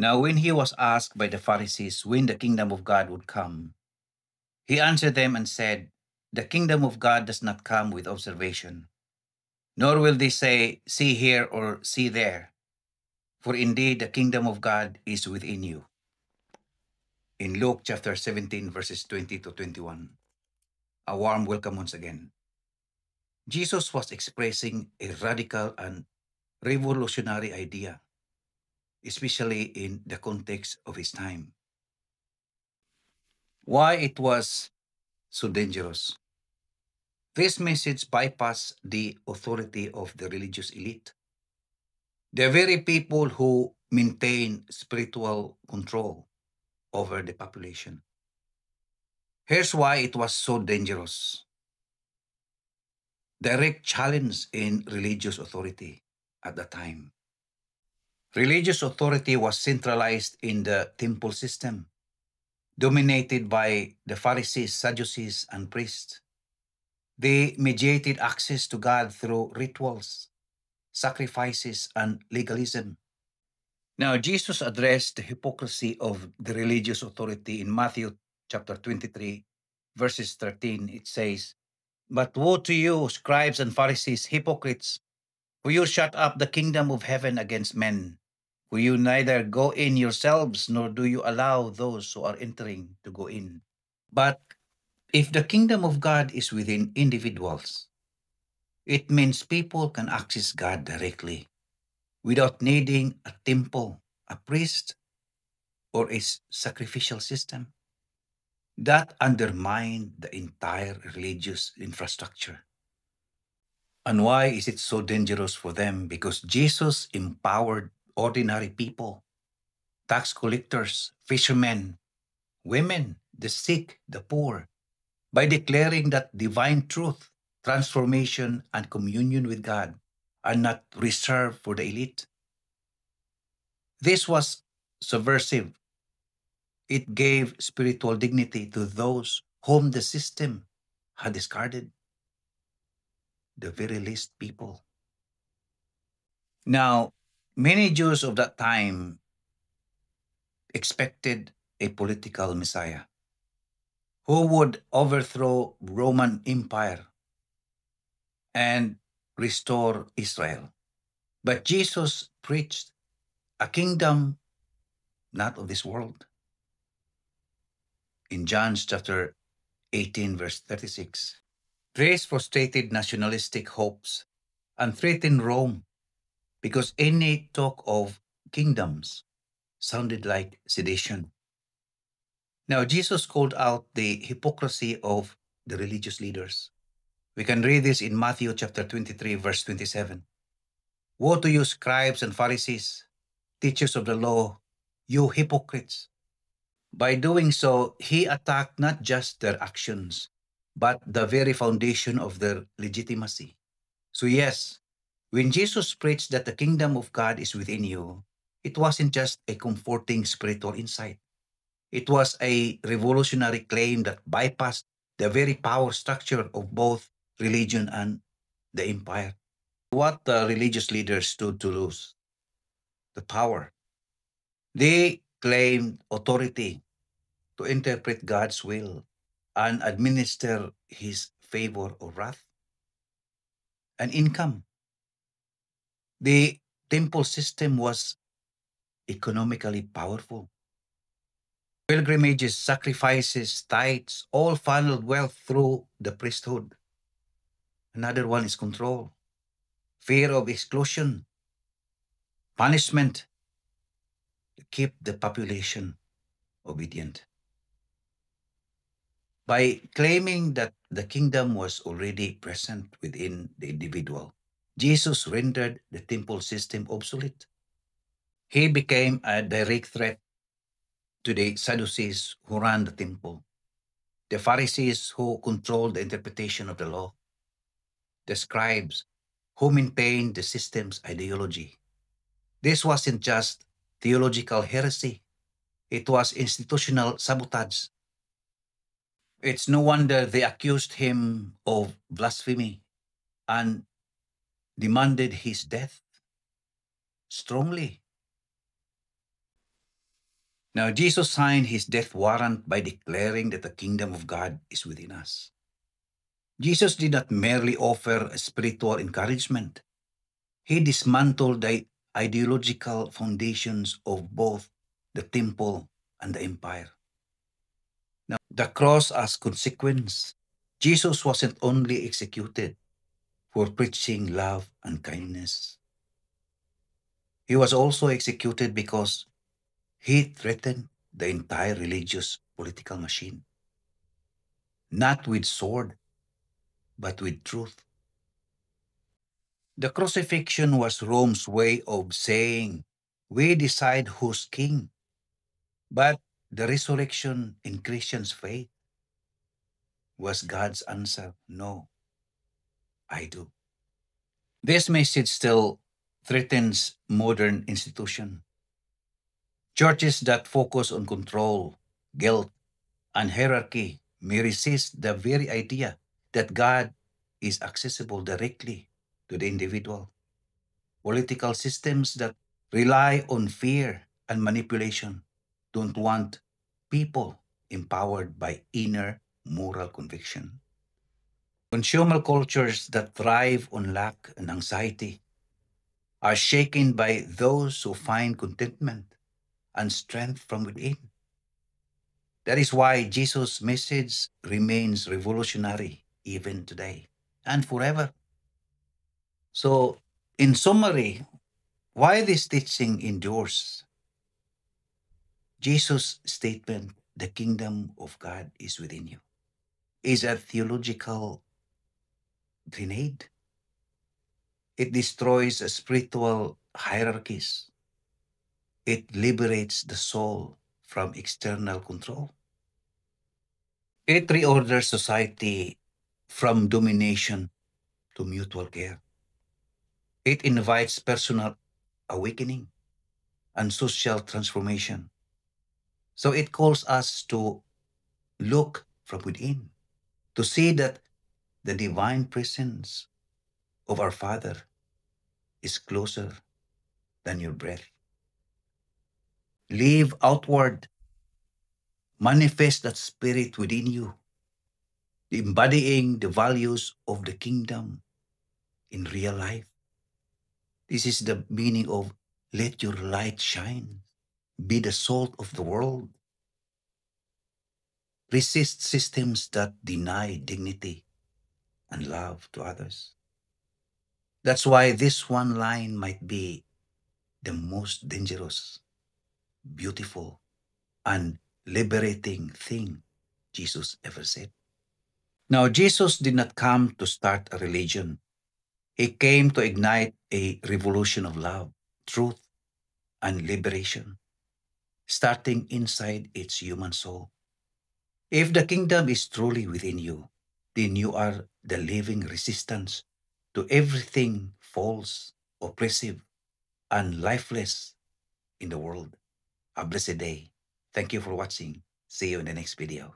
Now, when he was asked by the Pharisees when the kingdom of God would come, he answered them and said, "The kingdom of God does not come with observation, nor will they say, 'See here' or 'See there.' For indeed the kingdom of God is within you." In Luke chapter 17, verses 20 to 21. A warm welcome once again. Jesus was expressing a radical and revolutionary idea, especially in the context of his time. Why it was so dangerous? This message bypassed the authority of the religious elite, the very people who maintain spiritual control over the population. Here's why it was so dangerous. Direct challenge in religious authority at the time. Religious authority was centralized in the temple system, dominated by the Pharisees, Sadducees, and priests. They mediated access to God through rituals, sacrifices, and legalism. Now, Jesus addressed the hypocrisy of the religious authority in Matthew chapter 23, verses 13. It says, "But woe to you, scribes and Pharisees, hypocrites, for you shut up the kingdom of heaven against men. For you neither go in yourselves, nor do you allow those who are entering to go in." But if the kingdom of God is within individuals, it means people can access God directly without needing a temple, a priest, or a sacrificial system. That undermined the entire religious infrastructure. And why is it so dangerous for them? Because Jesus empowered ordinary people, tax collectors, fishermen, women, the sick, the poor, by declaring that divine truth, transformation, and communion with God are not reserved for the elite. This was subversive. It gave spiritual dignity to those whom the system had discarded, the very least people. Now, many Jews of that time expected a political Messiah who would overthrow Roman Empire and restore Israel. But Jesus preached a kingdom not of this world. In John chapter 18, verse 36, grace frustrated nationalistic hopes and threatened Rome because any talk of kingdoms sounded like sedition. Now, Jesus called out the hypocrisy of the religious leaders. We can read this in Matthew chapter 23, verse 27. "Woe to you, scribes and Pharisees, teachers of the law, you hypocrites." By doing so, he attacked not just their actions, but the very foundation of their legitimacy. So, yes, when Jesus preached that the kingdom of God is within you, it wasn't just a comforting spiritual insight. It was a revolutionary claim that bypassed the very power structure of both religion and the empire. What the religious leaders stood to lose? The power. They claimed authority to interpret God's will and administer his favor or wrath. And income. The temple system was economically powerful. Pilgrimages, sacrifices, tithes, all funneled wealth through the priesthood. Another one is control, fear of exclusion, punishment to keep the population obedient. By claiming that the kingdom was already present within the individual, Jesus rendered the temple system obsolete. He became a direct threat to the Sadducees who ran the temple, the Pharisees who controlled the interpretation of the law, the scribes who maintained the system's ideology. This wasn't just theological heresy, it was institutional sabotage. It's no wonder they accused him of blasphemy and demanded his death strongly. Now, Jesus signed his death warrant by declaring that the kingdom of God is within us. Jesus did not merely offer a spiritual encouragement, he dismantled the ideological foundations of both the temple and the empire. Now, the cross as consequence, Jesus wasn't only executed for preaching love and kindness, he was also executed because he threatened the entire religious political machine, not with sword, but with truth. The crucifixion was Rome's way of saying, we decide who's king, but the resurrection in Christians' faith was God's answer, no, I do. This message still threatens modern institutions. Churches that focus on control, guilt, and hierarchy may resist the very idea that God is accessible directly to the individual. Political systems that rely on fear and manipulation don't want people empowered by inner moral conviction. Consumer cultures that thrive on lack and anxiety are shaken by those who find contentment and strength from within. That is why Jesus' message remains revolutionary even today and forever. So, in summary, why this teaching endures? Jesus' statement, the kingdom of God is within you, is a theological grenade. It destroys spiritual hierarchies. It liberates the soul from external control. It reorders society from domination to mutual care. It invites personal awakening and social transformation. So it calls us to look from within, to see that the divine presence of our Father is closer than your breath. Live outward, manifest that spirit within you, embodying the values of the kingdom in real life. This is the meaning of let your light shine. Be the salt of the world. Resist systems that deny dignity and love to others. That's why this one line might be the most dangerous, beautiful, and liberating thing Jesus ever said. Now, Jesus did not come to start a religion. He came to ignite a revolution of love, truth, and liberation, starting inside its human soul. If the kingdom is truly within you, then you are the living resistance to everything false, oppressive, and lifeless in the world. A blessed day. Thank you for watching. See you in the next video.